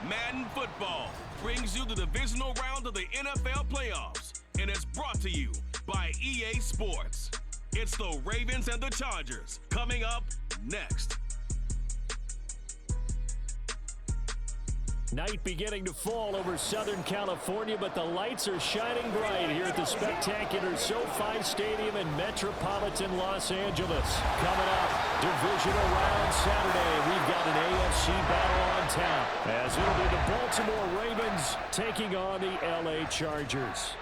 Madden Football brings you the divisional round of the NFL playoffs and is brought to you by EA Sports. It's the Ravens and the Chargers coming up next. Night beginning to fall over Southern California, but the lights are shining bright here at the spectacular SoFi Stadium in metropolitan Los Angeles. Coming up, Divisional round Saturday. We've got an AFC battle on tap, as it'll be the Baltimore Ravens taking on the LA Chargers.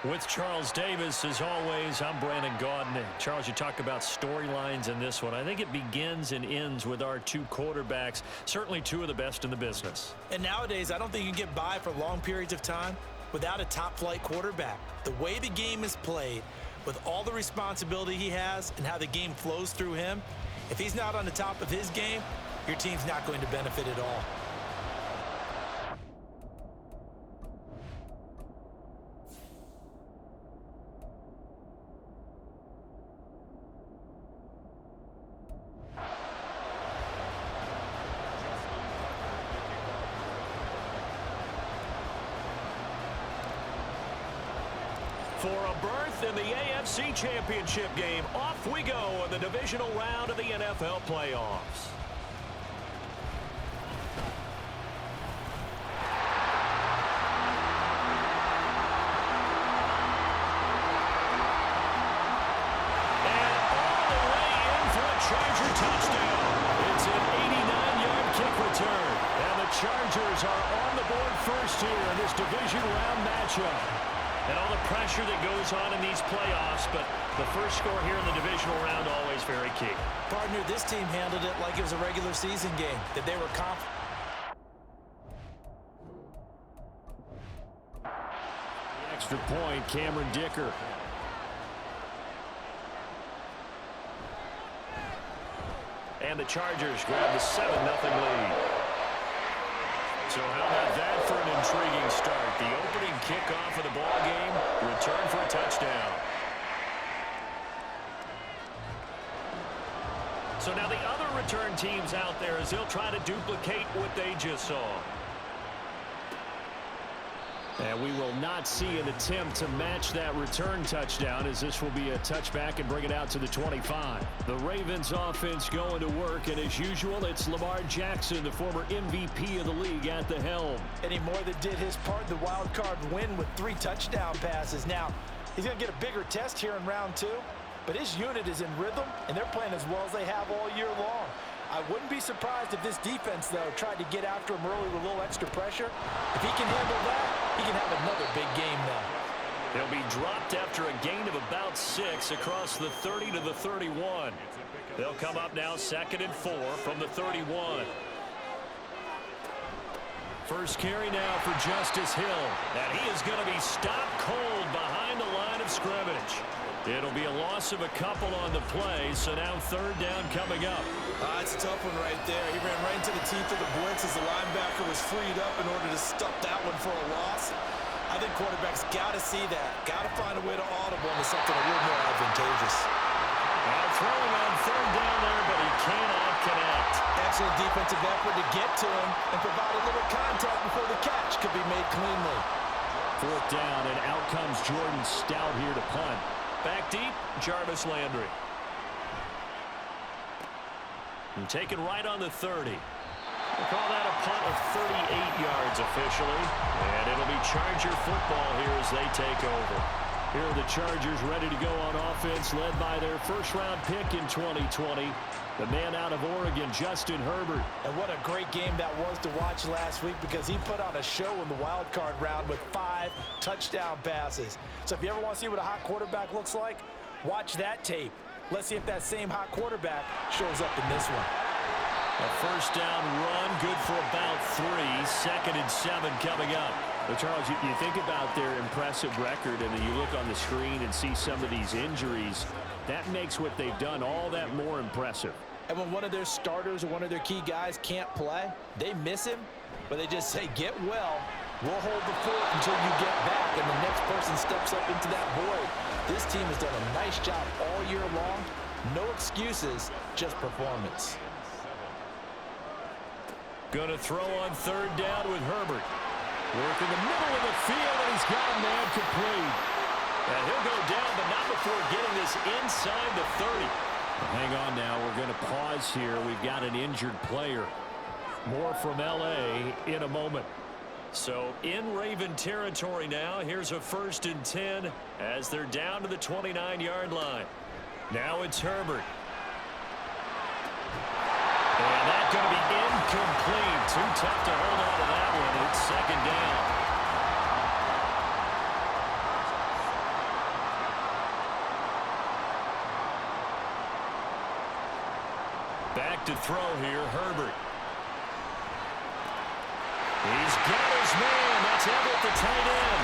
With Charles Davis, as always, I'm Brandon Gaudin. Charles, you talk about storylines in this one. I think it begins and ends with our two quarterbacks, certainly two of the best in the business. And nowadays, I don't think you can get by for long periods of time without a top-flight quarterback. The way the game is played, with all the responsibility he has and how the game flows through him, if he's not on the top of his game, your team's not going to benefit at all. For a berth in the AFC Championship game, off we go in the divisional round of the NFL playoffs. And all the way in for a Charger touchdown. It's an 89-yard kick return. And the Chargers are on the board first here in this division round matchup. And all the pressure that goes on in these playoffs, but the first score here in the divisional round always very key. Partner, this team handled it like it was a regular season game, that they were confident. The extra point, Cameron Dicker. And the Chargers grab the 7-0 lead. So how about that for an intriguing start? The opening kickoff of the ball game, return for a touchdown. So now the other return teams out there as they'll try to duplicate what they just saw. And we will not see an attempt to match that return touchdown, as this will be a touchback and bring it out to the 25. The Ravens offense going to work, and as usual, it's Lamar Jackson, the former MVP of the league, at the helm. And he more than did his part in the wild card win with 3 touchdown passes. Now, he's going to get a bigger test here in round 2, but his unit is in rhythm, and they're playing as well as they have all year long. I wouldn't be surprised if this defense, though, tried to get after him early with a little extra pressure. If he can handle that, he can have another big game now. He'll be dropped after a gain of about 6 across the 30 to the 31. They'll come up now 2nd and 4 from the 31. First carry now for Justice Hill. And he is going to be stopped cold behind the line of scrimmage. It'll be a loss of a couple on the play, so now 3rd down coming up. It's a tough one right there. He ran right into the teeth of the blitz as the linebacker was freed up in order to stop that one for a loss. I think quarterbacks got to see that. Got to find a way to audible into something a little more advantageous. Now throwing on 3rd down there, but he cannot connect. Excellent defensive effort to get to him and provide a little contact before the catch could be made cleanly. 4th down, and out comes Jordan Stout here to punt. Back deep, Jarvis Landry. And taken right on the 30. We'll call that a punt of 38 yards officially. And it'll be Charger football here as they take over. Here are the Chargers ready to go on offense, led by their first-round pick in 2020, the man out of Oregon, Justin Herbert. And what a great game that was to watch last week, because he put on a show in the wild card round with 5 touchdown passes. So if you ever want to see what a hot quarterback looks like, watch that tape. Let's see if that same hot quarterback shows up in this one. A first down run, good for about 3. 2nd and 7 coming up. Well, Charles, you think about their impressive record, and then you look on the screen and see some of these injuries. That makes what they've done all that more impressive. And when one of their starters or one of their key guys can't play, they miss him, but they just say, get well. We'll hold the fort until you get back, and the next person steps up into that void. This team has done a nice job all year long. No excuses, just performance. Going to throw on third down with Herbert. Work in the middle of the field, and he's got a man complete. And he'll go down, but not before getting this inside the 30. Hang on now. We're going to pause here. We've got an injured player. More from L.A. in a moment. So in Raven territory now. Here's a 1st and 10 as they're down to the 29-yard line. Now it's Herbert. And that's going to be incomplete. Too tough to hold on to that one. It's 2nd down. Back to throw here, Herbert. He's got his man. That's Everett, the tight end.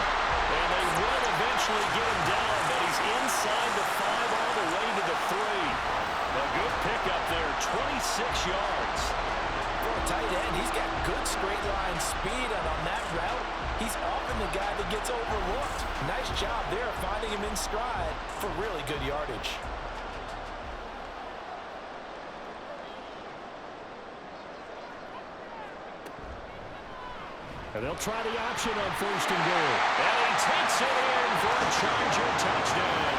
And they will eventually get him down, but he's inside the 5 all the way to the 3. A good pickup there, 26 yards. For a tight end, he's got good straight line speed, and on that route, he's often the guy that gets overlooked. Nice job there finding him in stride for really good yardage. And they'll try the option on 1st and goal. And he takes it in for a Charger touchdown.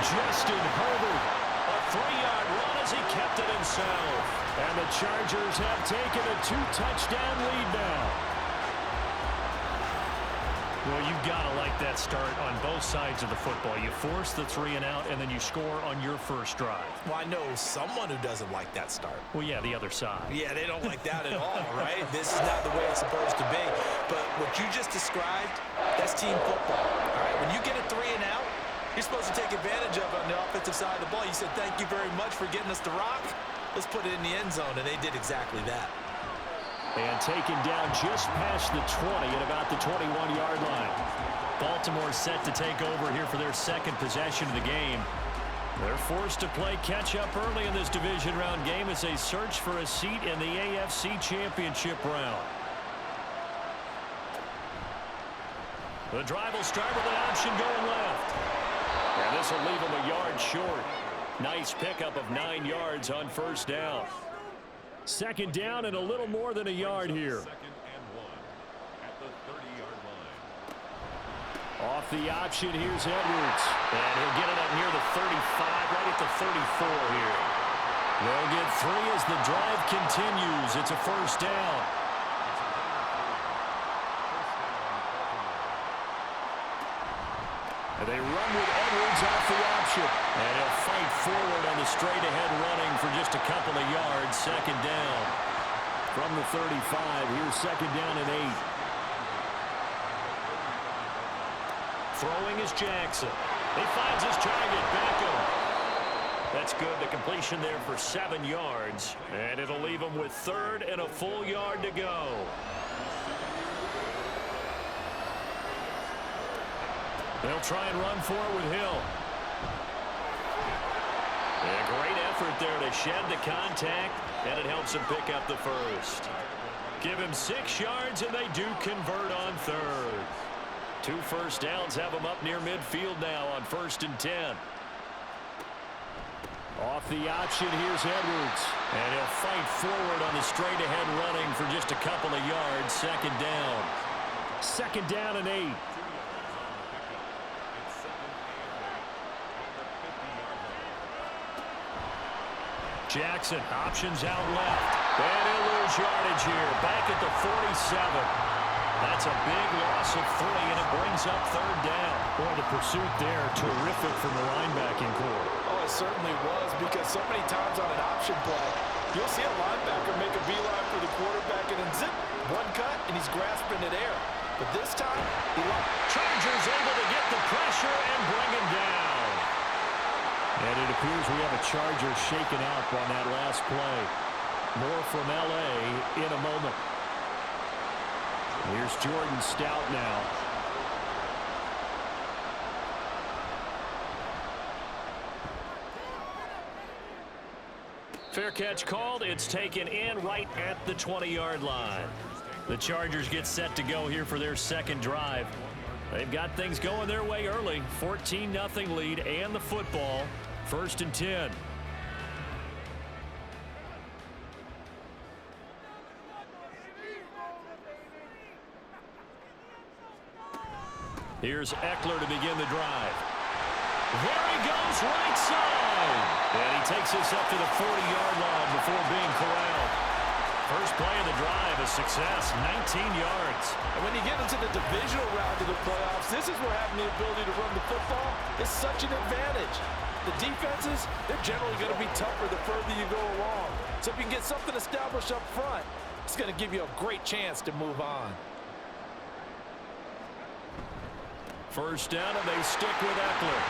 Justin Herbert, a 3-yard run as he kept it himself. And the Chargers have taken a 2-touchdown lead now. Well, you've got to like that start on both sides of the football. You force the 3 and out, and then you score on your first drive. Well, I know someone who doesn't like that start. Well, yeah, the other side. Yeah, they don't like that at all, right? This is not the way it's supposed to be. But what you just described, that's team football. All right, when you get a 3 and out, you're supposed to take advantage of it on the offensive side of the ball. You said, thank you very much for getting us the rock. Let's put it in the end zone, and they did exactly that. And taken down just past the 20 at about the 21-yard line. Baltimore set to take over here for their 2nd possession of the game. They're forced to play catch-up early in this division round game as they search for a seat in the AFC Championship round. The drive will start with an option going left. And this will leave them a yard short. Nice pickup of 9 yards on 1st down. 2nd down and a little more than a yard here. 2nd and 1 at the 30-yard line. Off the option, here's Edwards. And he'll get it up near the 35, right at the 34 here. They'll get 3 as the drive continues. It's a 1st down. And they run with Edwards off the option. And he'll fight forward on the straight-ahead running for just a couple of yards. 2nd down. From the 35, here's 2nd down and 8. Throwing is Jackson. He finds his target, Beckham. That's good. The completion there for 7 yards. And it'll leave him with 3rd and a full yard to go. They'll try and run for it with Hill. A great effort there to shed the contact, and it helps him pick up the 1st. Give him 6 yards, and they do convert on 3rd. 2 first downs have them up near midfield now on 1st and 10. Off the option, here's Edwards. And he'll fight forward on the straight-ahead running for just a couple of yards. 2nd down. 2nd down and 8. Jackson, options out left. And he'll lose yardage here. Back at the 47. That's a big loss of 3, and it brings up 3rd down. Boy, the pursuit there, terrific from the linebacking core. Oh, it certainly was, because so many times on an option play, you'll see a linebacker make a beeline for the quarterback, and then zip, one cut, and he's grasping it air. But this time, Chargers able to get the pressure and bring him down. And it appears we have a Charger shaken up on that last play. More from L.A. in a moment. Here's Jordan Stout now. Fair catch called. It's taken in right at the 20-yard line. The Chargers get set to go here for their 2nd drive. They've got things going their way early. 14-0 lead and the football. 1st and 10. Here's Eckler to begin the drive. There he goes, right side. And he takes this up to the 40-yard line before being corralled. First play of the drive, a success, 19 yards. And when you get into the divisional round of the playoffs, this is where having the ability to run the football is such an advantage. The defenses, they're generally going to be tougher the further you go along. So if you can get something established up front, it's going to give you a great chance to move on. First down, and they stick with Eckler.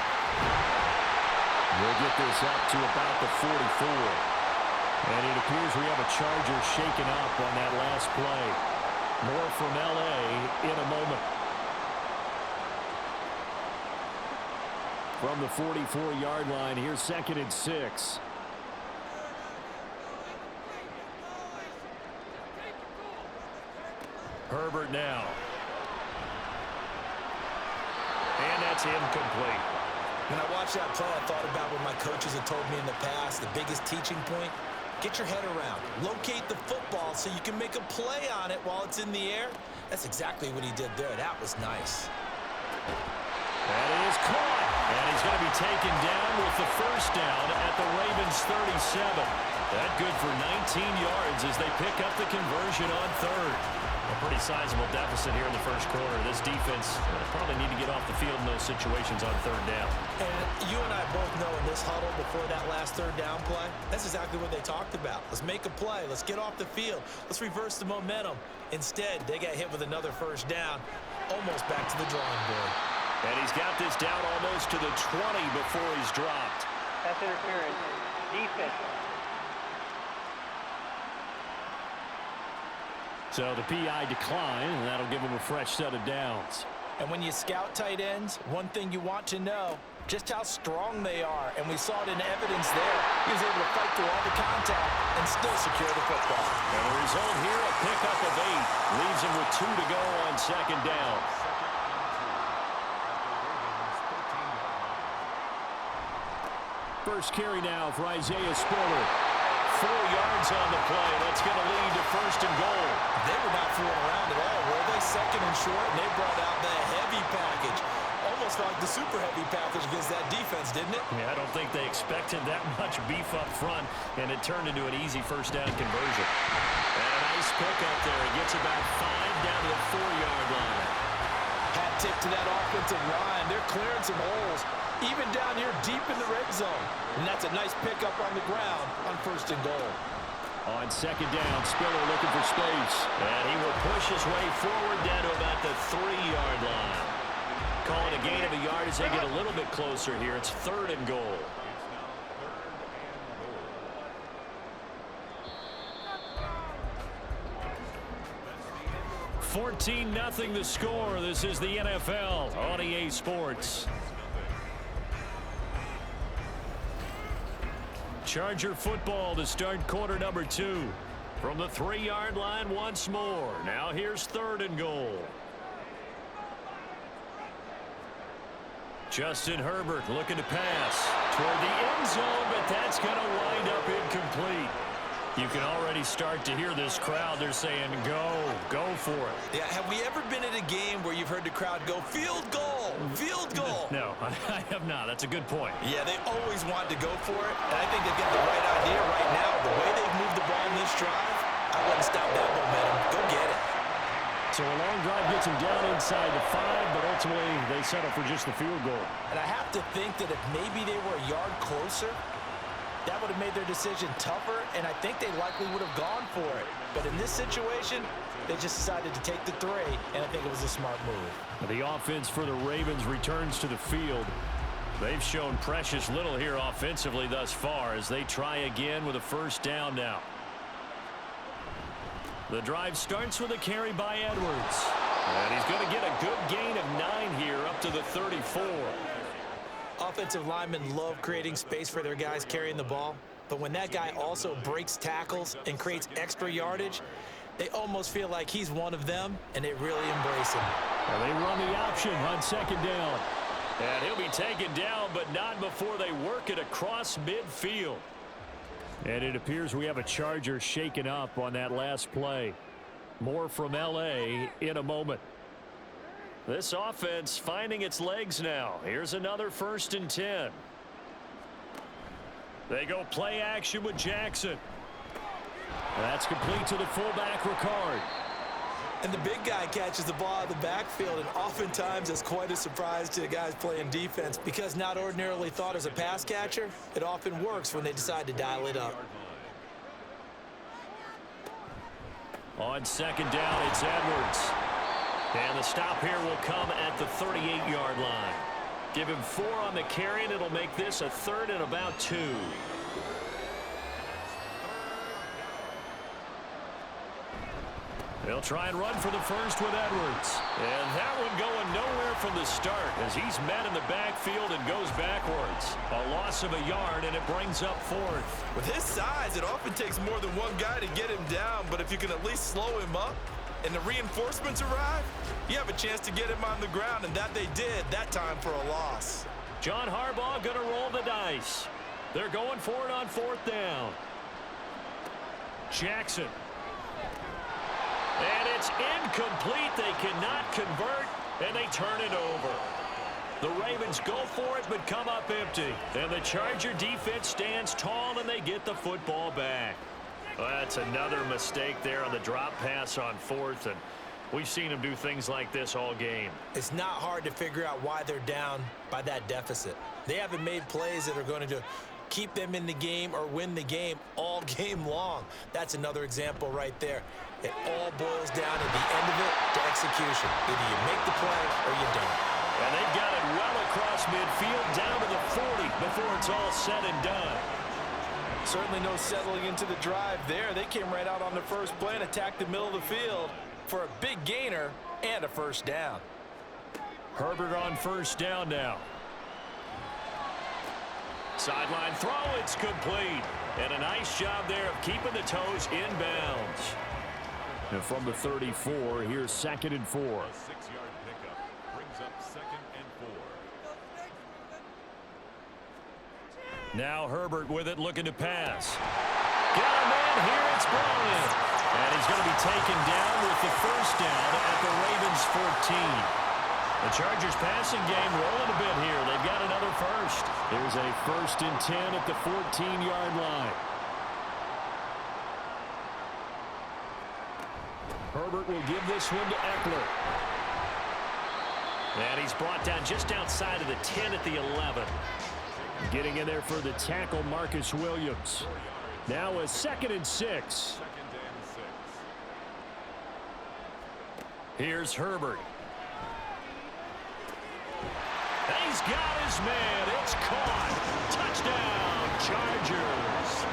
We'll get this up to about the 44. And it appears we have a Charger shaken up on that last play. More from L.A. in a moment. From the 44-yard line, here's 2nd and 6. Herbert now. And that's incomplete. When I watched that play, I thought about what my coaches had told me in the past. The biggest teaching point, get your head around. Locate the football so you can make a play on it while it's in the air. That's exactly what he did there. That was nice. That is caught. And he's going to be taken down with the first down at the Ravens 37. That good for 19 yards as they pick up the conversion on third. A pretty sizable deficit here in the first quarter. This defense probably need to get off the field in those situations on third down. And you and I both know in this huddle before that last third down play, that's exactly what they talked about. Let's make a play. Let's get off the field. Let's reverse the momentum. Instead, they got hit with another first down, almost back to the drawing board. And he's got this down almost to the 20 before he's dropped. Pass interference. Defense. So the PI decline, and that'll give him a fresh set of downs. And when you scout tight ends, one thing you want to know, just how strong they are. And we saw it in evidence there. He was able to fight through all the contact and still secure the football. And the result here, a pickup of 8. Leaves him with 2 to go on second down. First carry now for Isaiah Spiller. 4 yards on the play. That's going to lead to 1st and goal. They were not fooling around at all, were they? 2nd and short, and they brought out the heavy package. Almost like the super heavy package against that defense, didn't it? Yeah, I don't think they expected that much beef up front, and it turned into an easy first down conversion. And a nice pickup there. He gets about 5 down to the 4-yard line. Hat tip to that offensive line. They're clearing some holes, even down here deep in the red zone. And that's a nice pickup on the ground on 1st and goal. On second down, Spiller looking for space. And he will push his way forward down to about the 3-yard line. Calling a gain of a yard as they get a little bit closer here. It's 3rd and goal. $14-0 the score. This is the NFL on EA Sports. Charger football to start quarter number 2. From the 3-yard line once more. Now here's 3rd and goal. Justin Herbert looking to pass toward the end zone, but that's going to wind up incomplete. You can already start to hear this crowd. They're saying, go for it. Yeah, have we ever been at a game where you've heard the crowd go, field goal, field goal? No, I have not. That's a good point. Yeah, they always want to go for it, and I think they've got the right idea right now. The way they've moved the ball in this drive, I wouldn't stop that momentum. Go get it. So a long drive gets them down inside the 5, but ultimately they settle for just the field goal. And I have to think that if maybe they were a yard closer, that would have made their decision tougher, and I think they likely would have gone for it. But in this situation, they just decided to take the 3, and I think it was a smart move. The offense for the Ravens returns to the field. They've shown precious little here offensively thus far as they try again with a first down now. The drive starts with a carry by Edwards. And he's going to get a good gain of 9 here up to the 34. Offensive linemen love creating space for their guys carrying the ball, but when that guy also breaks tackles and creates extra yardage, they almost feel like he's one of them, and they really embrace him. Well, they run the option on second down. And he'll be taken down, but not before they work it across midfield. And it appears we have a Charger shaken up on that last play. More from L.A. in a moment. This offense finding its legs now. Here's another 1st and 10. They go play action with Jackson. That's complete to the fullback, Ricard. And the big guy catches the ball out of the backfield, and oftentimes it's quite a surprise to the guys playing defense because not ordinarily thought as a pass catcher, it often works when they decide to dial it up. On 2nd down, it's Edwards. And the stop here will come at the 38-yard line. Give him 4 on the carry, and it'll make this a 3rd and about 2. They'll try and run for the first with Edwards. And that one going nowhere from the start as he's met in the backfield and goes backwards. A loss of a yard, and it brings up 4th. With his size, it often takes more than one guy to get him down, but if you can at least slow him up and the reinforcements arrive, you have a chance to get him on the ground, and that they did that time for a loss. John Harbaugh going to roll the dice. They're going for it on 4th down. Jackson. And it's incomplete. They cannot convert, and they turn it over. The Ravens go for it, but come up empty. And the Charger defense stands tall, and they get the football back. Well, that's another mistake there on the drop pass on 4th, and we've seen them do things like this all game. It's not hard to figure out why they're down by that deficit. They haven't made plays that are going to keep them in the game or win the game all game long. That's another example right there. It all boils down at the end of it to execution. Either you make the play or you don't. And they've got it well across midfield down to the 40 before it's all said and done. Certainly no settling into the drive there. They came right out on the first play and attacked the middle of the field for a big gainer and a 1st down. Herbert on 1st down now. Sideline throw, it's complete. And a nice job there of keeping the toes inbounds. And from the 34, here's 2nd and 4. A 6-yard pickup brings up 2nd and 4. Now Herbert with it, looking to pass. Got him in, here it's Bryant. And he's going to be taken down with the 1st down at the Ravens 14. The Chargers passing game rolling a bit here. They've got another 1st. There's a 1st and 10 at the 14-yard line. Herbert will give this one to Eckler. And he's brought down just outside of the 10 at the 11. Getting in there for the tackle, Marcus Williams. Now a 2nd and 6. Here's Herbert. He's got his man. It's caught. Touchdown, Chargers.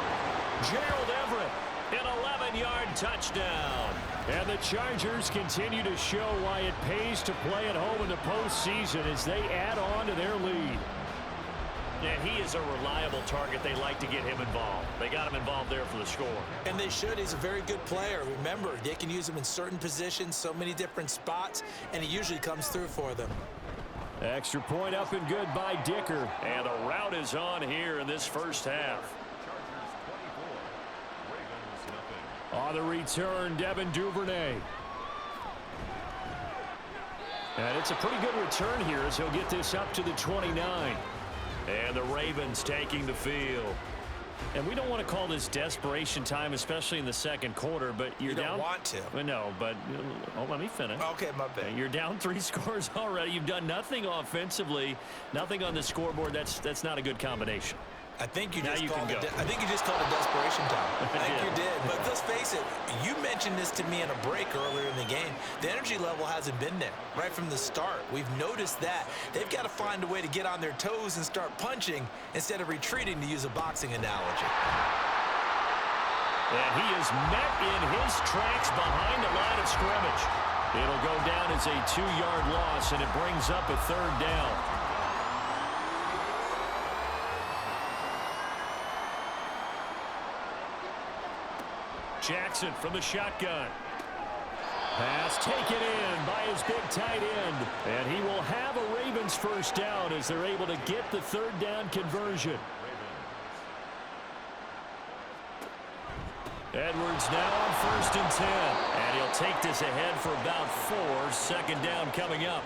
Gerald Everett, an 11-yard touchdown. And the Chargers continue to show why it pays to play at home in the postseason as they add on to their lead. And he is a reliable target. They like to get him involved. They got him involved there for the score. And they should. He's a very good player. Remember, they can use him in certain positions, so many different spots, and he usually comes through for them. Extra point up and good by Dicker. And the route is on here in this 1st half. On the return, Devin Duvernay. And it's a pretty good return here as he'll get this up to the 29. And the Ravens taking the field. And we don't want to call this desperation time, especially in the 2nd quarter, but you're down. You don't want to. Well, no, but let me finish. Okay, my bad. You're down 3 scores already. You've done nothing offensively, nothing on the scoreboard. That's not a good combination. I think you now just you called can go. I think you just called it desperation time. I think Yeah. you did. But let's face it, you mentioned this to me in a break earlier in the game. The energy level hasn't been there right from the start. We've noticed that. They've got to find a way to get on their toes and start punching instead of retreating, to use a boxing analogy. And he is met in his tracks behind the line of scrimmage. It'll go down as a 2-yard loss, and it brings up a 3rd down. Jackson from the shotgun. Pass taken in by his big tight end. And he will have a Ravens 1st down as they're able to get the 3rd down conversion. Edwards now on 1st and 10. And he'll take this ahead for about 4. 2nd down coming up.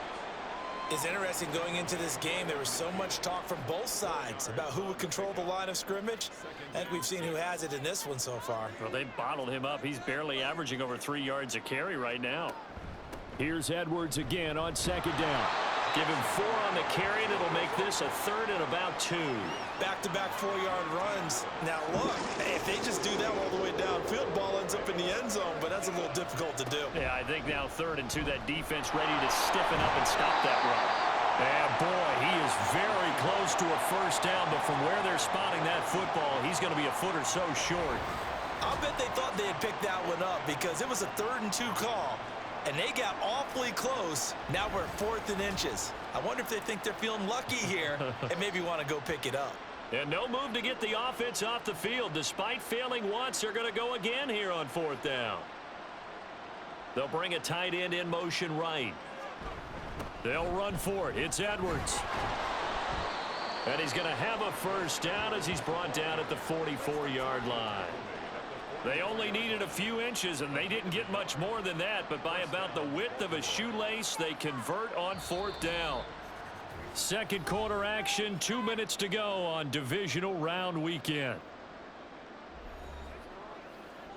It's interesting going into this game. There was so much talk from both sides about who would control the line of scrimmage. I think we've seen who has it in this one so far. Well, they bottled him up. He's barely averaging over 3 yards a carry right now. Here's Edwards again on second down. Give him 4 on the carry, and it'll make this a 3rd and about 2. Back-to-back 4-yard runs. Now, look, if they just do that all the way downfield, ball ends up in the end zone, but that's a little difficult to do. Yeah, I think now 3rd and 2, that defense ready to stiffen up and stop that run. And, boy, he is very close to a first down, but from where they're spotting that football, he's going to be a foot or so short. I'll bet they thought they had picked that one up because it was a 3rd and 2 call. And they got awfully close. Now we're at 4th and inches. I wonder if they think they're feeling lucky here and maybe want to go pick it up. And no move to get the offense off the field. Despite failing once, they're going to go again here on 4th down. They'll bring a tight end in motion right. They'll run for it. It's Edwards. And he's going to have a first down as he's brought down at the 44-yard line. They only needed a few inches, and they didn't get much more than that, but by about the width of a shoelace, they convert on 4th down. Second quarter action, 2 minutes to go on divisional round weekend.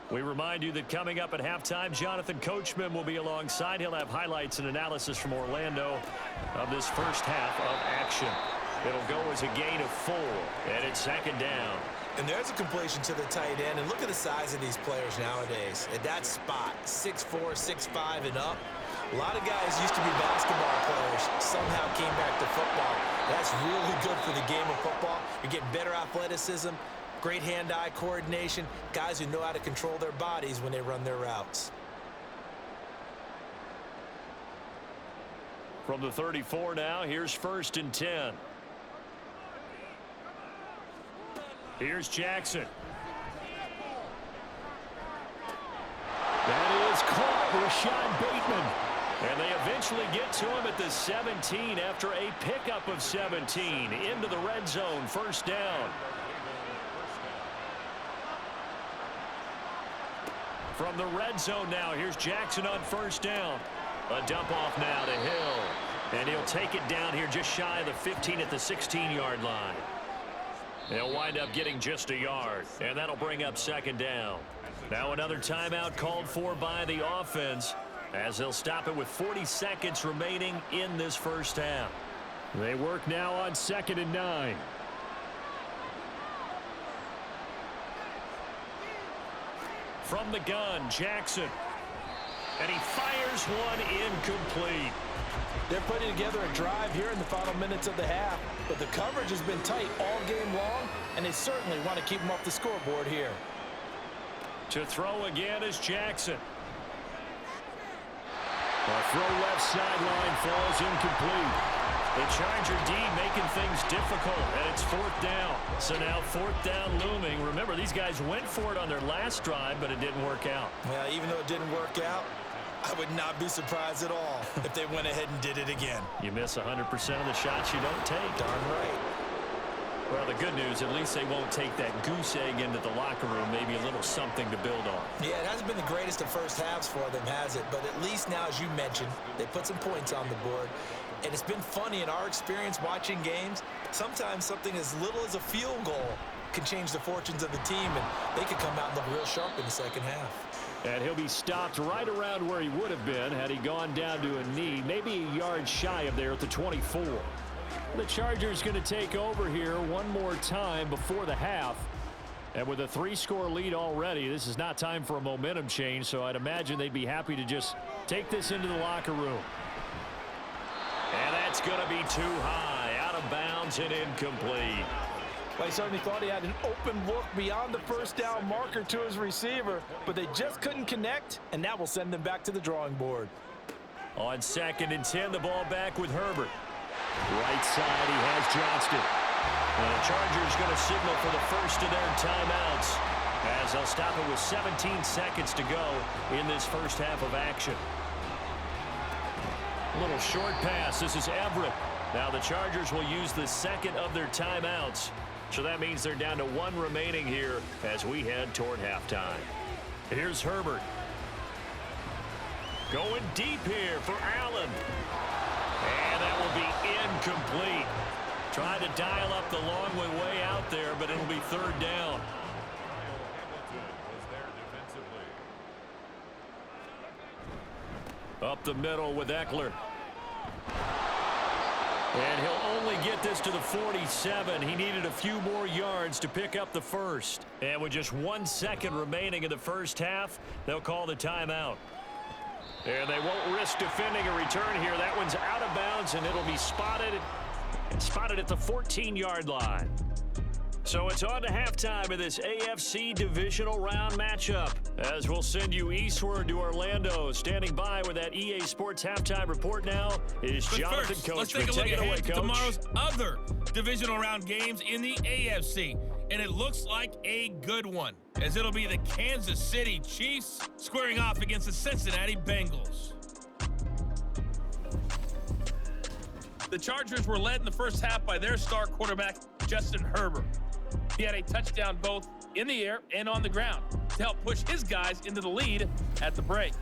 We remind you that coming up at halftime, Jonathan Coachman will be alongside. He'll have highlights and analysis from Orlando of this first half of action. It'll go as a gain of 4, and it's second down. And there's a completion to the tight end. And look at the size of these players nowadays. At that spot, 6'4", 6'5", and up. A lot of guys used to be basketball players, somehow came back to football. That's really good for the game of football. You're getting better athleticism, great hand-eye coordination, guys who know how to control their bodies when they run their routes. From the 34 now, here's 1st and 10. Here's Jackson. That is caught, Rashad Bateman. And they eventually get to him at the 17 after a pickup of 17 into the red zone, first down. From the red zone now, here's Jackson on first down. A dump off now to Hill. And he'll take it down here just shy of the 15 at the 16-yard line. They'll wind up getting just a yard, and that'll bring up second down. Now another timeout called for by the offense as they'll stop it with 40 seconds remaining in this first half. They work now on 2nd and 9. From the gun, Jackson. And he fires one incomplete. They're putting together a drive here in the final minutes of the half, but the coverage has been tight all game long, and they certainly want to keep them off the scoreboard here. To throw again is Jackson. A throw left sideline falls incomplete. The Charger D making things difficult, and it's 4th down. So now 4th down looming. Remember, these guys went for it on their last drive, but it didn't work out. Well, even though it didn't work out, I would not be surprised at all if they went ahead and did it again. You miss 100% of the shots you don't take. Darn right. Well, the good news, at least they won't take that goose egg into the locker room. Maybe a little something to build on. Yeah, it hasn't been the greatest of first halves for them, has it? But at least now, as you mentioned, they put some points on the board. And it's been funny in our experience watching games. Sometimes something as little as a field goal can change the fortunes of the team, and they could come out and look real sharp in the second half. And he'll be stopped right around where he would have been had he gone down to a knee, maybe a yard shy of there at the 24. The Chargers going to take over here one more time before the half. And with a 3-score lead already, this is not time for a momentum change, so I'd imagine they'd be happy to just take this into the locker room. And that's going to be too high, out of bounds and incomplete. Well, he certainly thought he had an open look beyond the first down marker to his receiver, but they just couldn't connect, and that will send them back to the drawing board. On 2nd and 10, the ball back with Herbert. Right side, he has Johnston. And the Chargers going to signal for the first of their timeouts as they'll stop it with 17 seconds to go in this first half of action. A little short pass. This is Everett. Now the Chargers will use the second of their timeouts. So that means they're down to 1 remaining here as we head toward halftime. Here's Herbert. Going deep here for Allen. And that will be incomplete. Trying to dial up the long way out there, but it'll be third down. Up the middle with Eckler. And he'll only get this to the 47. He needed a few more yards to pick up the first. And with just 1 second remaining in the first half, they'll call the timeout. And they won't risk defending a return here. That one's out of bounds, and it'll be spotted at the 14-yard line. So it's on to halftime of this AFC Divisional Round matchup. As we'll send you eastward to Orlando. Standing by with that EA Sports Halftime Report now is Jonathan Coachman. Let's take a look ahead to tomorrow's other Divisional Round games in the AFC. And it looks like a good one, as it'll be the Kansas City Chiefs squaring off against the Cincinnati Bengals. The Chargers were led in the first half by their star quarterback, Justin Herbert. He had a touchdown both in the air and on the ground to help push his guys into the lead at the break.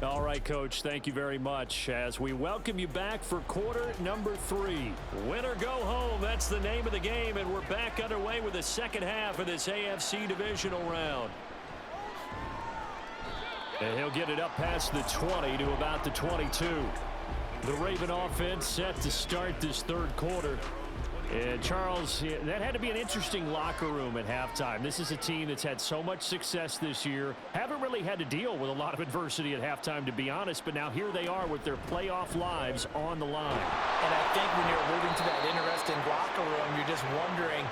All right, Coach, thank you very much as we welcome you back for quarter number 3. Win or go home, that's the name of the game, and we're back underway with the second half of this AFC Divisional Round. And he'll get it up past the 20 to about the 22. The Raven offense set to start this third quarter. And, Charles, that had to be an interesting locker room at halftime. This is a team that's had so much success this year. Haven't really had to deal with a lot of adversity at halftime, to be honest. But now here they are with their playoff lives on the line. And I think when you're alluding to that interesting locker room, you're just wondering,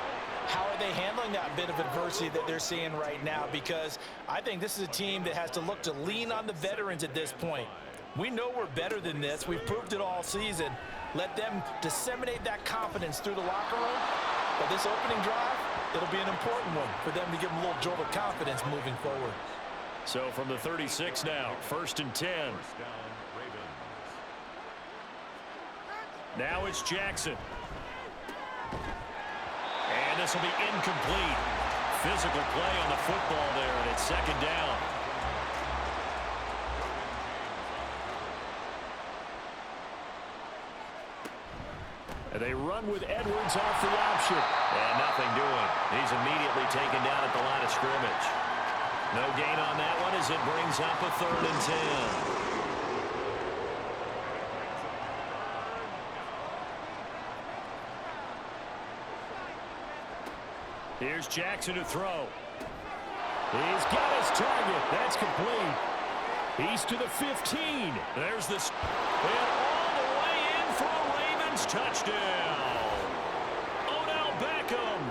how are they handling that bit of adversity that they're seeing right now? Because I think this is a team that has to look to lean on the veterans at this point. We know we're better than this. We've proved it all season. Let them disseminate that confidence through the locker room. But this opening drive, it'll be an important one for them to give them a little jolt of confidence moving forward. So from the 36 now, 1st and 10. Now it's Jackson. And this will be incomplete. Physical play on the football there, and it's second down. And they run with Edwards off the option. And nothing doing. He's immediately taken down at the line of scrimmage. No gain on that one as it brings up a 3rd and 10. Here's Jackson to throw. He's got his target. That's complete. He's to the 15. There's this. And all the way in for a Ravens touchdown. Odell Beckham,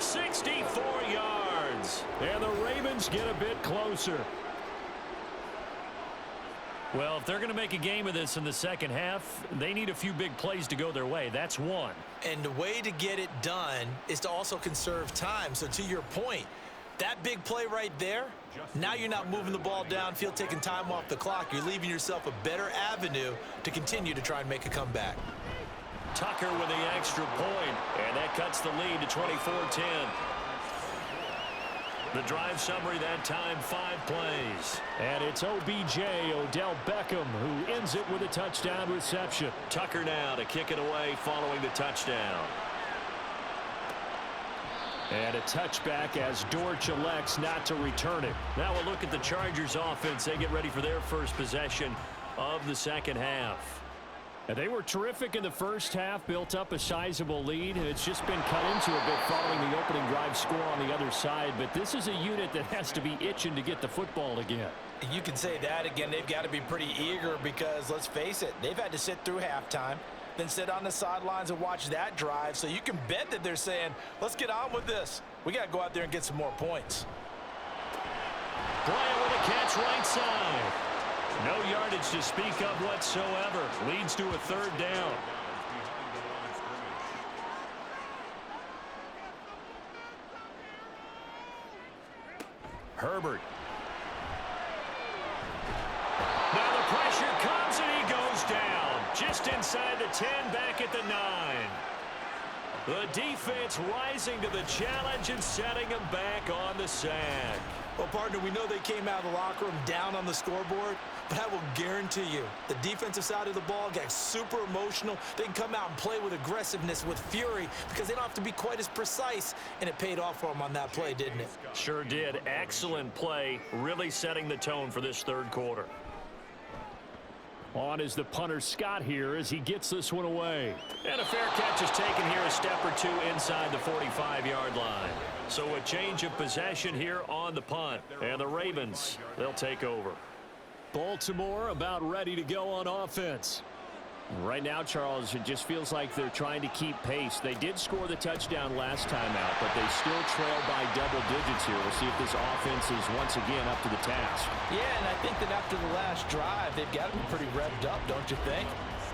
64 yards. And the Ravens get a bit closer. Well, if they're going to make a game of this in the second half, they need a few big plays to go their way. That's one. And the way to get it done is to also conserve time. So to your point, that big play right there, now you're not moving the ball downfield, taking time off the clock. You're leaving yourself a better avenue to continue to try and make a comeback. Tucker with the extra point, and that cuts the lead to 24-10. The drive summary that time, 5 plays. And it's OBJ, Odell Beckham, who ends it with a touchdown reception. Tucker now to kick it away following the touchdown. And a touchback as Dortch elects not to return it. Now we'll look at the Chargers offense. They get ready for their first possession of the second half. And they were terrific in the first half, built up a sizable lead, and it's just been cut into a bit following the opening drive score on the other side. But this is a unit that has to be itching to get the football again. You can say that again. They've got to be pretty eager because, let's face it, they've had to sit through halftime, then sit on the sidelines and watch that drive. So you can bet that they're saying, let's get on with this. We got to go out there and get some more points. Bryant with a catch right side. No yardage to speak of whatsoever. Leads to a 3rd down. Herbert. Now the pressure comes and he goes down. Just inside the 10, back at the 9. The defense rising to the challenge and setting them back on the sack. Well, partner, we know they came out of the locker room down on the scoreboard, but I will guarantee you the defensive side of the ball got super emotional. They can come out and play with aggressiveness, with fury, because they don't have to be quite as precise, and it paid off for them on that play, didn't it? Sure did. Excellent play, really setting the tone for this third quarter. On is the punter Scott here as he gets this one away. And a fair catch is taken here a step or two inside the 45-yard line. So a change of possession here on the punt. And the Ravens, they'll take over. Baltimore about ready to go on offense. Right now, Charles, it just feels like they're trying to keep pace. They did score the touchdown last time out, but they still trail by double digits here. We'll see if this offense is once again up to the task. Yeah, and I think that after the last drive, they've got to be pretty revved up, don't you think?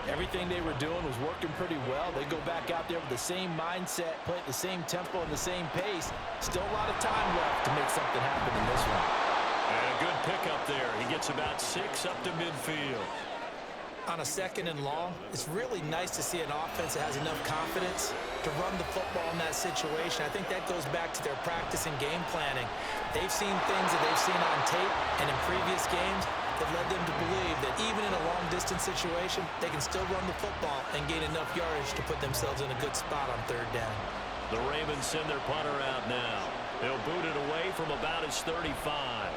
Everything they were doing was working pretty well. They go back out there with the same mindset, play at the same tempo and the same pace. Still a lot of time left to make something happen in this one. And a good pickup there. He gets about 6 up to midfield. On a 2nd and long, it's really nice to see an offense that has enough confidence to run the football in that situation. I think that goes back to their practice and game planning. They've seen things that they've seen on tape and in previous games that led them to believe that even in a long-distance situation, they can still run the football and gain enough yardage to put themselves in a good spot on 3rd down. The Ravens send their punter out now. They'll boot it away from about his 35.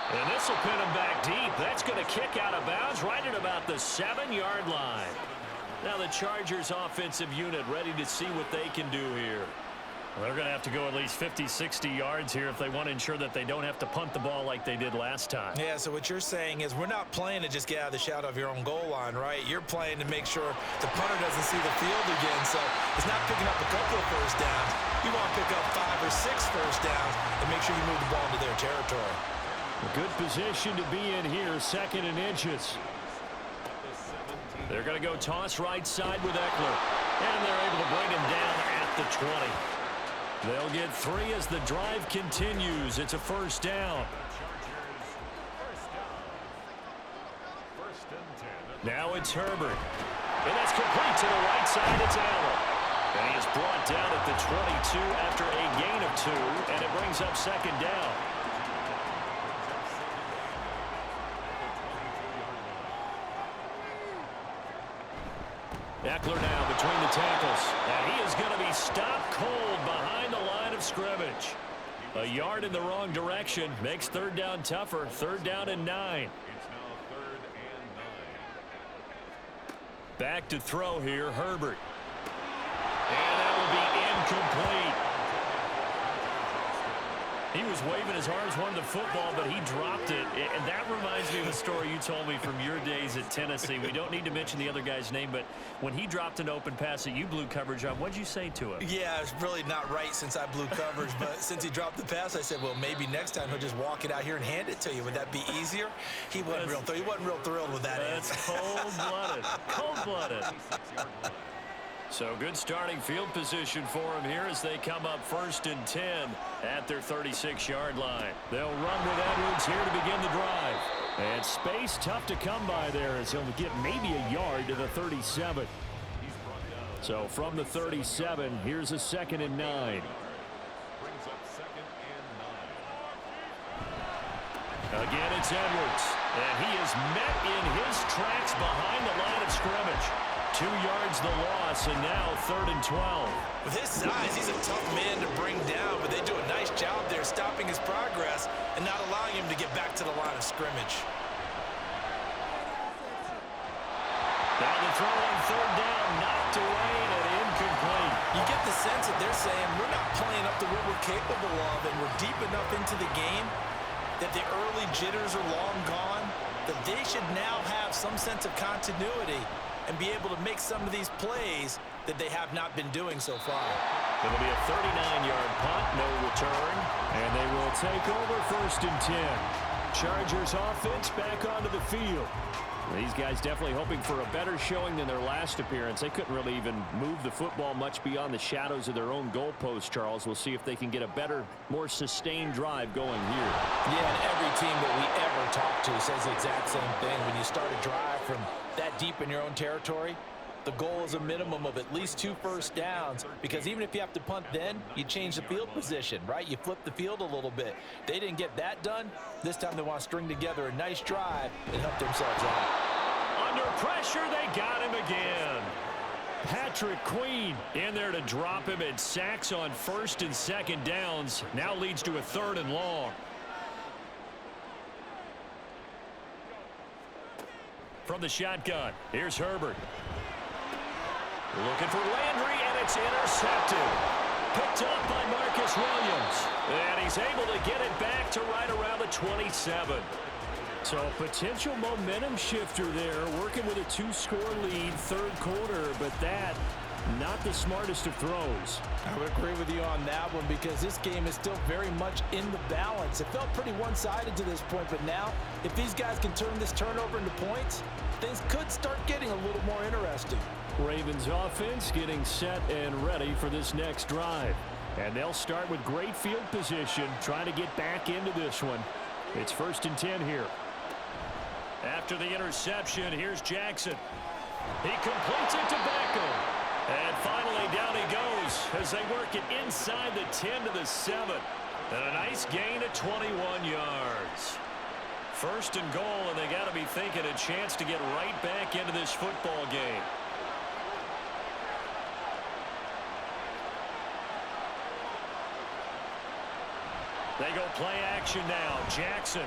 And this will pin him back deep. That's going to kick out of bounds right at about the 7-yard line. Now the Chargers offensive unit ready to see what they can do here. Well, they're going to have to go at least 50, 60 yards here if they want to ensure that they don't have to punt the ball like they did last time. Yeah, so what you're saying is we're not playing to just get out of the shadow of your own goal line, right? You're playing to make sure the punter doesn't see the field again. So it's not picking up a couple of first downs. You want to pick up 5 or 6 first downs and make sure you move the ball into their territory. A good position to be in here, 2nd and inches. They're going to go toss right side with Eckler. And they're able to bring him down at the 20. They'll get 3 as the drive continues. It's a 1st down. Now it's Herbert. And that's complete to the right side. It's Allen. And he is brought down at the 22 after a gain of 2. And it brings up 2nd down. Eckler now between the tackles. And he is going to be stopped cold behind the line of scrimmage. A yard in the wrong direction makes 3rd down tougher. 3rd down and 9. It's now 3rd and 9. Back to throw here, Herbert. And that will be incomplete. He was waving his arms, wanted the football, but he dropped it. And that reminds me of a story you told me from your days at Tennessee. We don't need to mention the other guy's name, but when he dropped an open pass that you blew coverage on, what did you say to him? Yeah, it's really not right since I blew coverage, but since he dropped the pass, I said, well, maybe next time he'll just walk it out here and hand it to you. Would that be easier? He wasn't real thrilled with that That's answer. cold-blooded. Cold-blooded. So good starting field position for him here as they come up 1st and 10 at their 36-yard line. They'll run with Edwards here to begin the drive. And space tough to come by there as he'll get maybe a yard to the 37. So from the 37, here's a 2nd and 9. Brings up 2nd and 9. Again, it's Edwards. And he is met in his tracks behind the line of scrimmage. 2 yards the loss, and now 3rd and 12. With his size, he's a tough man to bring down, but they do a nice job there stopping his progress and not allowing him to get back to the line of scrimmage. Now the throw on 3rd down, knocked away and incomplete. You get the sense that they're saying we're not playing up to what we're capable of, and we're deep enough into the game that the early jitters are long gone, that they should now have some sense of continuity and be able to make some of these plays that they have not been doing so far. It'll be a 39-yard punt, no return, and they will take over 1st and 10. Chargers offense back onto the field. These guys definitely hoping for a better showing than their last appearance. They couldn't really even move the football much beyond the shadows of their own goalpost, Charles. We'll see if they can get a better, more sustained drive going here. Yeah, and every team that we ever talk to says the exact same thing. When you start a drive from that deep in your own territory, the goal is a minimum of at least 2 first downs, because even if you have to punt then, you change the field position, right? You flip the field a little bit. They didn't get that done. This time they want to string together a nice drive and help themselves out. Under pressure, they got him again. Patrick Queen in there to drop him, and sacks on 1st and 2nd downs. Now leads to a 3rd and long. From the shotgun, here's Herbert. Looking for Landry, and it's intercepted. Picked up by Marcus Williams. And he's able to get it back to right around the 27. So a potential momentum shifter there, working with a 2-score lead, 3rd quarter, but that, not the smartest of throws. I would agree with you on that one, because this game is still very much in the balance. It felt pretty one-sided to this point, but now, if these guys can turn this turnover into points, things could start getting a little more interesting. Ravens offense getting set and ready for this next drive. And they'll start with great field position, trying to get back into this one. It's 1st and 10 here. After the interception, here's Jackson. He completes it to Beckham. And finally, down he goes as they work it inside the 10 to the 7. And a nice gain of 21 yards. 1st and goal, and they got to be thinking a chance to get right back into this football game. They go play action now. Jackson.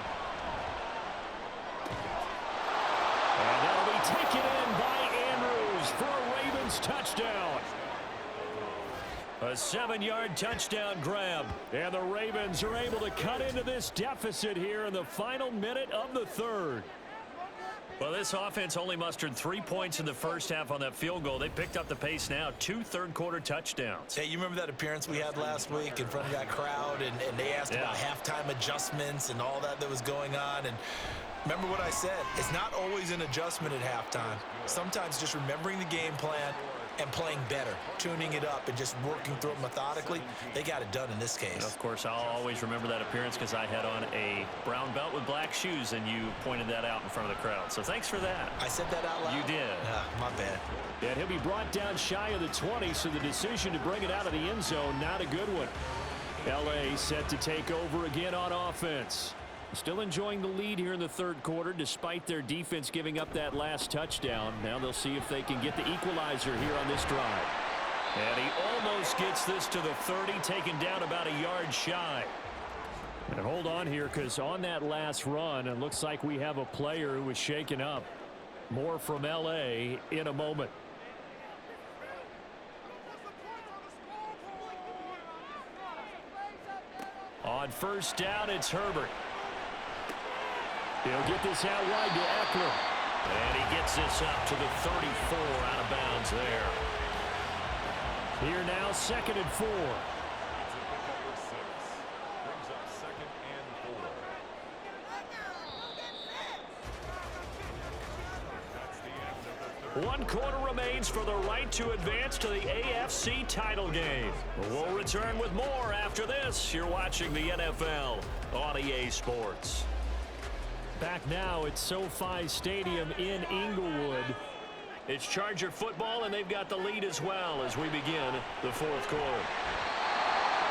And that'll be taken in by Andrews for a Ravens touchdown. A 7-yard touchdown grab. And the Ravens are able to cut into this deficit here in the final minute of the 3rd. Well, this offense only mustered 3 points in the first half on that field goal. They picked up the pace now. 2 third-quarter touchdowns. Hey, you remember that appearance we had last week in front of that crowd, and they asked about halftime adjustments and all that was going on, and remember what I said. It's not always an adjustment at halftime. Sometimes just remembering the game plan and playing better, tuning it up and just working through it methodically. They got it done in this case. And of course, I'll always remember that appearance because I had on a brown belt with black shoes, and you pointed that out in front of the crowd. So thanks for that. I said that out loud? You did. My bad. And he'll be brought down shy of the 20, so the decision to bring it out of the end zone, not a good one. L.A. set to take over again on offense. Still enjoying the lead here in the 3rd quarter, despite their defense giving up that last touchdown. Now they'll see if they can get the equalizer here on this drive. And he almost gets this to the 30, taken down about a yard shy. And hold on here, because on that last run, it looks like we have a player who was shaken up. More from L.A. in a moment. On 1st down, it's Herbert. He'll get this out wide to Eckler. And he gets this up to the 34, out of bounds there. Here now, 2nd and 4. One quarter remains for the right to advance to the AFC title game. We'll return with more after this. You're watching the NFL on EA Sports. Back now at SoFi Stadium in Inglewood. It's Charger football, and they've got the lead as well as we begin the 4th quarter.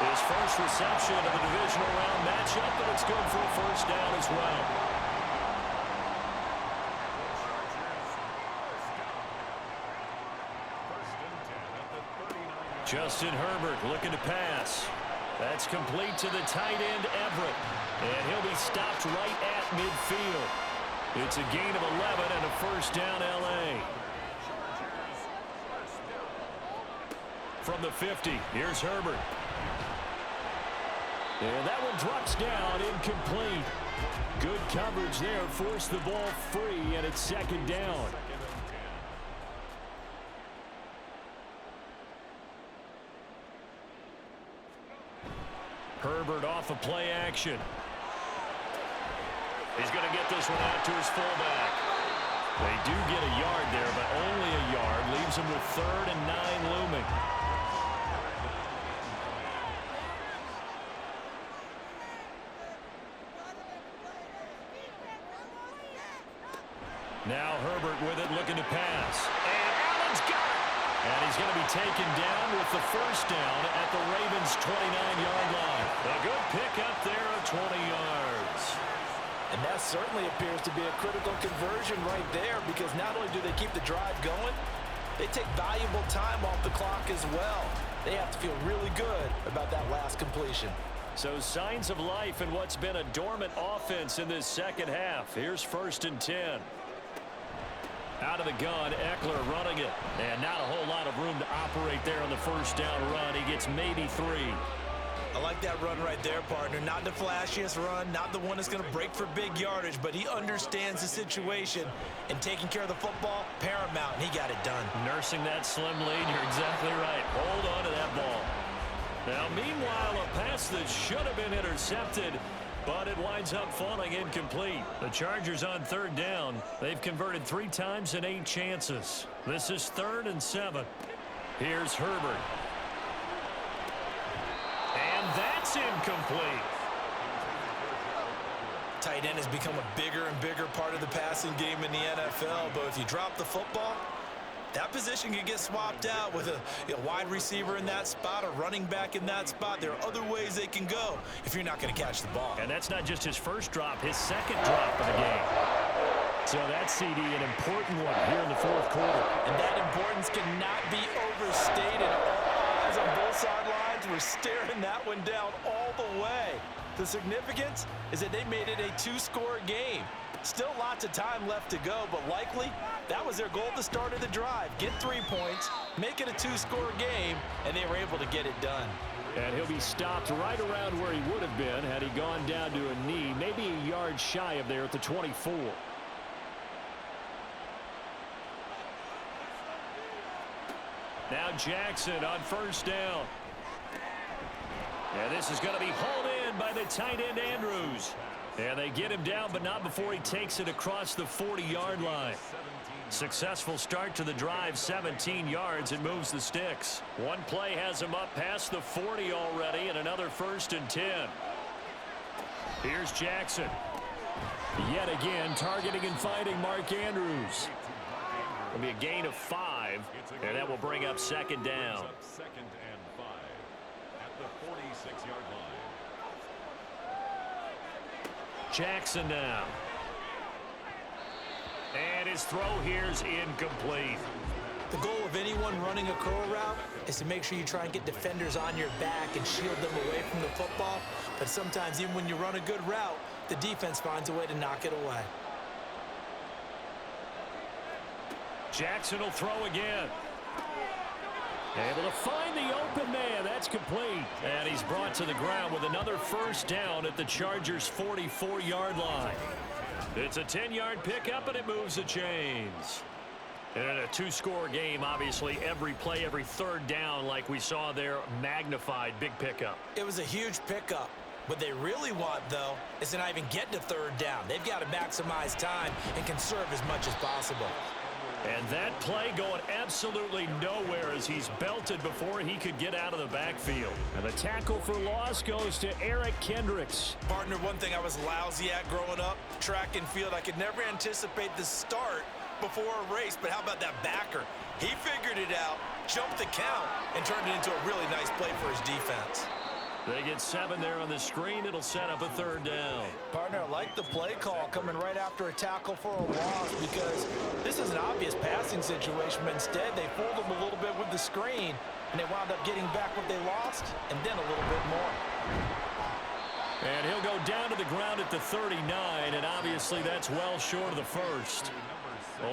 His first reception of the divisional round matchup, and it's good for a 1st down as well. Justin Herbert looking to pass. That's complete to the tight end, Everett. And he'll be stopped right at midfield. It's a gain of 11 and a 1st down, L.A. From the 50, here's Herbert. And that one drops down, incomplete. Good coverage there, forced the ball free, and it's 2nd down. Herbert off of play action. He's going to get this one out to his fullback. They do get a yard there, but only a yard. Leaves them with 3rd and 9 looming. Now Herbert with it, looking to pass. And Allen's got it. And he's going to be taken down with the first down at the Ravens' 29-yard line. A good pickup there of 20 yards. And that certainly appears to be a critical conversion right there, because not only do they keep the drive going, they take valuable time off the clock as well. They have to feel really good about that last completion. So signs of life in what's been a dormant offense in this second half. Here's 1st and 10. Out of the gun, Eckler running it. And not a whole lot of room to operate there on the first down run. He gets maybe 3. I like that run right there, partner. Not the flashiest run, not the one that's going to break for big yardage, but he understands the situation, and taking care of the football, paramount, and he got it done. Nursing that slim lead, you're exactly right. Hold on to that ball. Now, meanwhile, a pass that should have been intercepted, but it winds up falling incomplete. The Chargers on 3rd down. They've converted 3 times in 8 chances. This is 3rd and 7. Here's Herbert. And that's incomplete. Tight end has become a bigger and bigger part of the passing game in the NFL, but if you drop the football, that position can get swapped out with a wide receiver in that spot, a running back in that spot. There are other ways they can go if you're not going to catch the ball. And that's not just his first drop, his second drop of the game. So that CD, an important one here in the 4th quarter. And that importance cannot be overstated. All eyes on both sidelines were staring that one down all the way. The significance is that they made it a 2-score game. Still lots of time left to go, but likely that was their goal at the start of the drive. Get 3 points, make it a 2-score game, and they were able to get it done. And he'll be stopped right around where he would have been had he gone down to a knee, maybe a yard shy of there at the 24. Now Jackson on 1st down. And this is going to be hauled in by the tight end Andrews. And they get him down, but not before he takes it across the 40-yard line. Successful start to the drive, 17 yards, and moves the sticks. One play has him up past the 40 already, and another 1st and 10. Here's Jackson. Yet again, targeting and finding Mark Andrews. It'll be a gain of 5, and that will bring up 2nd down. 2nd and 5 at the 46-yard line. Jackson now. And his throw here's incomplete. The goal of anyone running a curl route is to make sure you try and get defenders on your back and shield them away from the football. But sometimes even when you run a good route, the defense finds a way to knock it away. Jackson will throw again. Able to find the open man. That's complete. And he's brought to the ground with another 1st down at the Chargers' 44-yard line. It's a 10-yard pickup, and it moves the chains. And in a 2-score game, obviously, every play, every 3rd down, like we saw there, magnified, big pickup. It was a huge pickup. What they really want, though, is to not even get to 3rd down. They've got to maximize time and conserve as much as possible. And that play going absolutely nowhere as he's belted before he could get out of the backfield. And the tackle for loss goes to Eric Kendricks. Partner, one thing I was lousy at growing up, track and field, I could never anticipate the start before a race, but how about that backer? He figured it out, jumped the count, and turned it into a really nice play for his defense. They get 7 there on the screen. It'll set up a 3rd down. Partner, I like the play call coming right after a tackle for a loss, because this is an obvious passing situation, but instead they fooled them a little bit with the screen, and they wound up getting back what they lost, and then a little bit more. And he'll go down to the ground at the 39, and obviously that's well short of the 1st.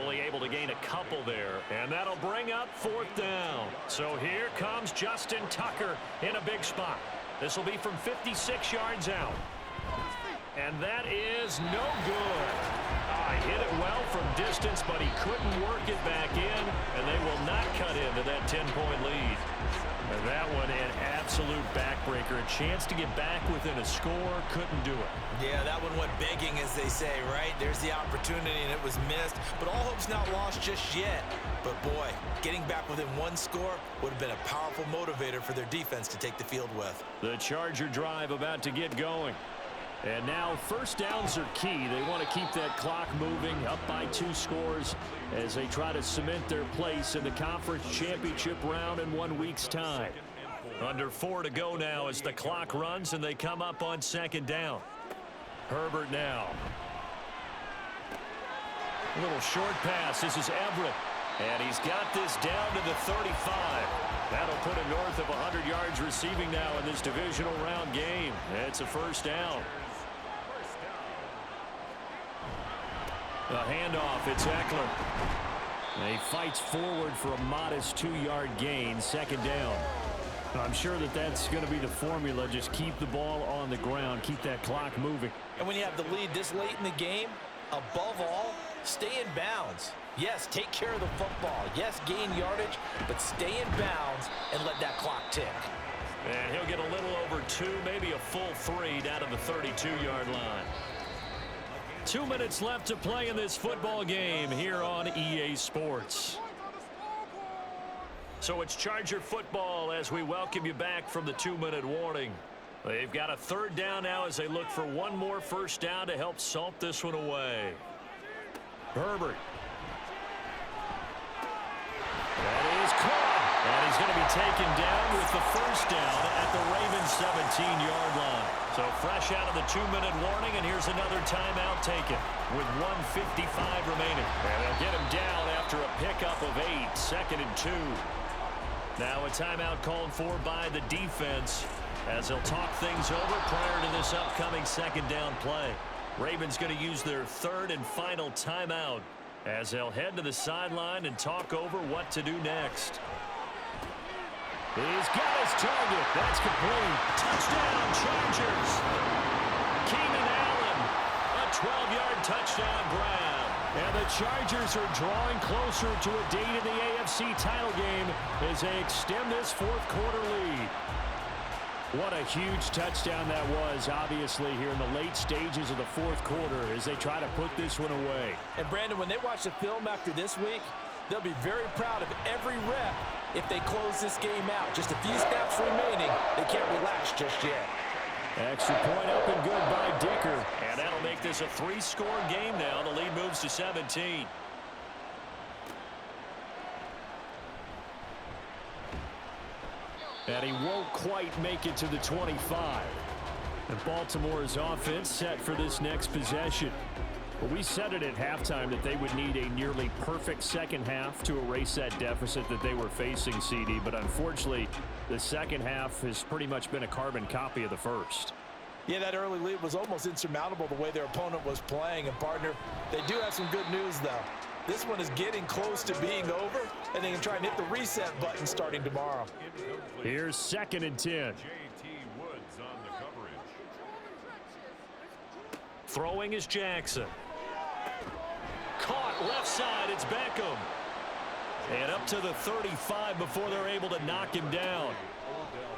Only able to gain a couple there, and that'll bring up 4th down. So here comes Justin Tucker in a big spot. This will be from 56 yards out. And that is no good. Hit it well from distance, but he couldn't work it back in, and they will not cut into that 10-point lead. And that one an absolute backbreaker. A chance to get back within a score, couldn't do it. Yeah, that one went begging, as they say, right? There's the opportunity, and it was missed. But all hope's not lost just yet. But, boy, getting back within one score would have been a powerful motivator for their defense to take the field with. The Charger drive about to get going. And now first downs are key. They want to keep that clock moving, up by 2 scores as they try to cement their place in the conference championship round in 1 week's time. Under 4 to go now as the clock runs and they come up on second down. Herbert now. A little short pass. This is Everett. And he's got this down to the 35. That'll put him north of 100 yards receiving now in this divisional round game. It's a first down. A handoff, it's Eckler. And he fights forward for a modest 2-yard gain, second down. I'm sure that that's going to be the formula. Just keep the ball on the ground, keep that clock moving. And when you have the lead this late in the game, above all, stay in bounds. Yes, take care of the football. Yes, gain yardage, but stay in bounds and let that clock tick. And he'll get a little over 2, maybe a full 3 down to the 32-yard line. 2 minutes left to play in this football game here on EA Sports. So it's Charger football as we welcome you back from the 2-minute warning. They've got a third down now as they look for one more first down to help salt this one away. Herbert. That is caught. And he's going to be taken down with the first down at the Ravens 17-yard line. So fresh out of the 2-minute warning, and here's another timeout taken with 1:55 remaining. And they'll get him down after a pickup of 8, second and 2. Now a timeout called for by the defense as they'll talk things over prior to this upcoming second down play. Ravens going to use their third and final timeout as they'll head to the sideline and talk over what to do next. He's got his target. That's complete. Touchdown, Chargers. Keenan Allen, a 12-yard touchdown grab. And the Chargers are drawing closer to a date in the AFC title game as they extend this fourth-quarter lead. What a huge touchdown that was, obviously, here in the late stages of the fourth quarter as they try to put this one away. And, Brandon, when they watch the film after this week, they'll be very proud of every rep if they close this game out. Just a few snaps remaining. They can't relax just yet. Extra point up and good by Dicker. And that'll make this a 3-score game now. The lead moves to 17. And he won't quite make it to the 25. And Baltimore's offense set for this next possession. Well, we said it at halftime that they would need a nearly perfect second half to erase that deficit that they were facing, CD. But unfortunately, the second half has pretty much been a carbon copy of the first. Yeah, that early lead was almost insurmountable the way their opponent was playing. And, partner, they do have some good news, though. This one is getting close to being over, and they can try and hit the reset button starting tomorrow. Here's second and 10. Throwing is Jackson. Caught left side, it's Beckham. And up to the 35 before they're able to knock him down.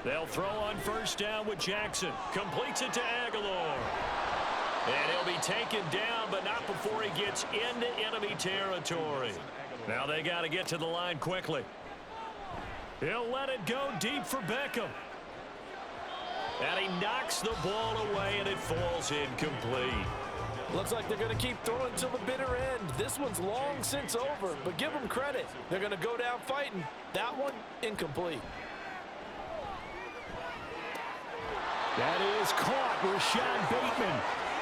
They'll throw on first down with Jackson. Completes it to Aguilar. And he'll be taken down, but not before he gets into enemy territory. Now they got to get to the line quickly. He'll let it go deep for Beckham. And he knocks the ball away, and it falls incomplete. Looks like they're going to keep throwing till the bitter end. This one's long since over, but give them credit. They're going to go down fighting. That one, incomplete. That is caught. Rashad Bateman.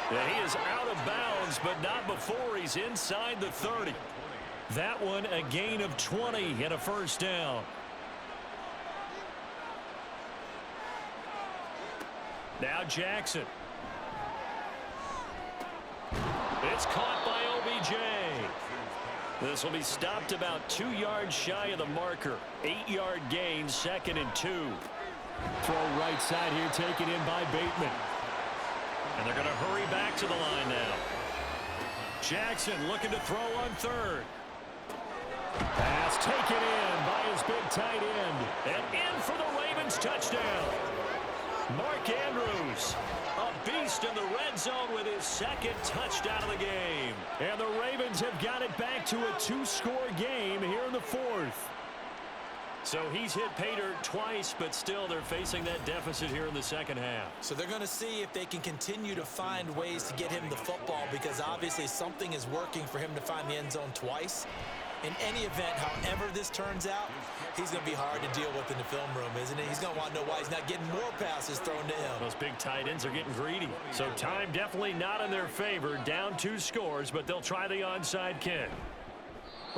And he is out of bounds, but not before he's inside the 30. That one a gain of 20 and a first down. Now Jackson. It's caught by OBJ. This will be stopped about 2 yards shy of the marker. 8-yard gain, second and 2. Throw right side here taken in by Bateman. And they're going to hurry back to the line now. Jackson looking to throw on third. Pass taken in by his big tight end. And in for the Ravens touchdown. Mark Andrews, a beast in the red zone with his second touchdown of the game. And the Ravens have got it back to a 2-score game here in the fourth. So he's hit pay dirt twice, but still they're facing that deficit here in the second half. So they're going to see if they can continue to find ways to get him the football, because obviously something is working for him to find the end zone twice. In any event, however this turns out, he's going to be hard to deal with in the film room, isn't he? He's going to want to know why he's not getting more passes thrown to him. Those big tight ends are getting greedy. So time definitely not in their favor. Down 2 scores, but they'll try the onside kick.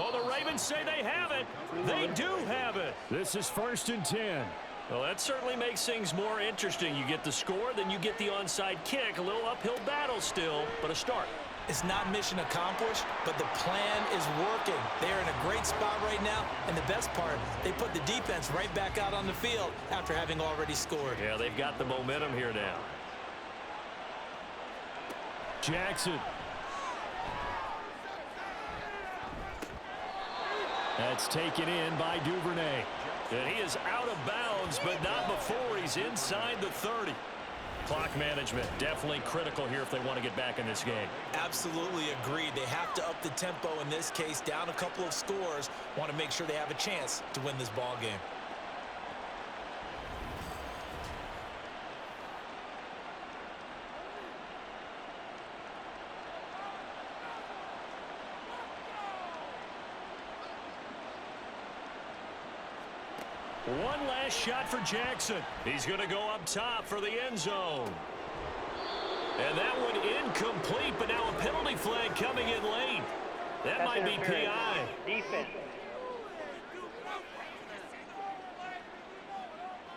Oh, the Ravens say they have it. They do have it. This is 1st and 10. Well, that certainly makes things more interesting. You get the score, then you get the onside kick. A little uphill battle still, but a start. It's not mission accomplished, but the plan is working. They're in a great spot right now, and the best part, they put the defense right back out on the field after having already scored. Yeah, they've got the momentum here now. Jackson. That's taken in by Duvernay. And he is out of bounds, but not before he's inside the 30. Clock management definitely critical here if they want to get back in this game. Absolutely agreed. They have to up the tempo in this case, down a couple of scores, want to make sure they have a chance to win this ball game. One last shot for Jackson. He's going to go up top for the end zone. And that one incomplete, but now a penalty flag coming in late. That might be PI. Defense.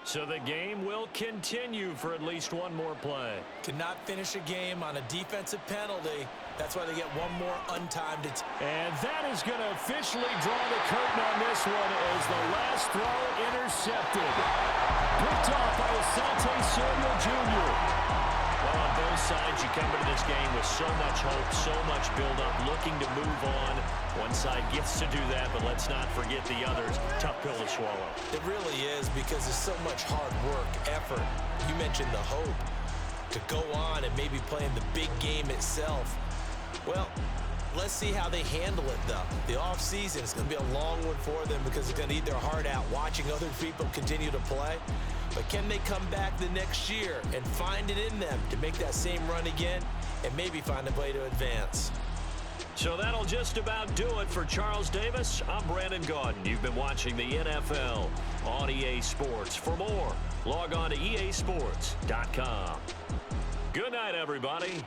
So the game will continue for at least one more play. To not finish a game on a defensive penalty, that's why they get one more untimed. And that is going to officially draw the curtain on this one as the last throw intercepted. Picked off by Asante Samuel Jr. Well, on both sides, you come into this game with so much hope, so much build-up, looking to move on. One side gets to do that, but let's not forget the others. Tough pill to swallow. It really is, because there's so much hard work, effort. You mentioned the hope to go on and maybe play in the big game itself. Well, let's see how they handle it, though. The offseason is going to be a long one for them because it's going to eat their heart out watching other people continue to play. But can they come back the next year and find it in them to make that same run again and maybe find a way to advance? So that'll just about do it for Charles Davis. I'm Brandon Gaudin. You've been watching the NFL on EA Sports. For more, log on to easports.com. Good night, everybody.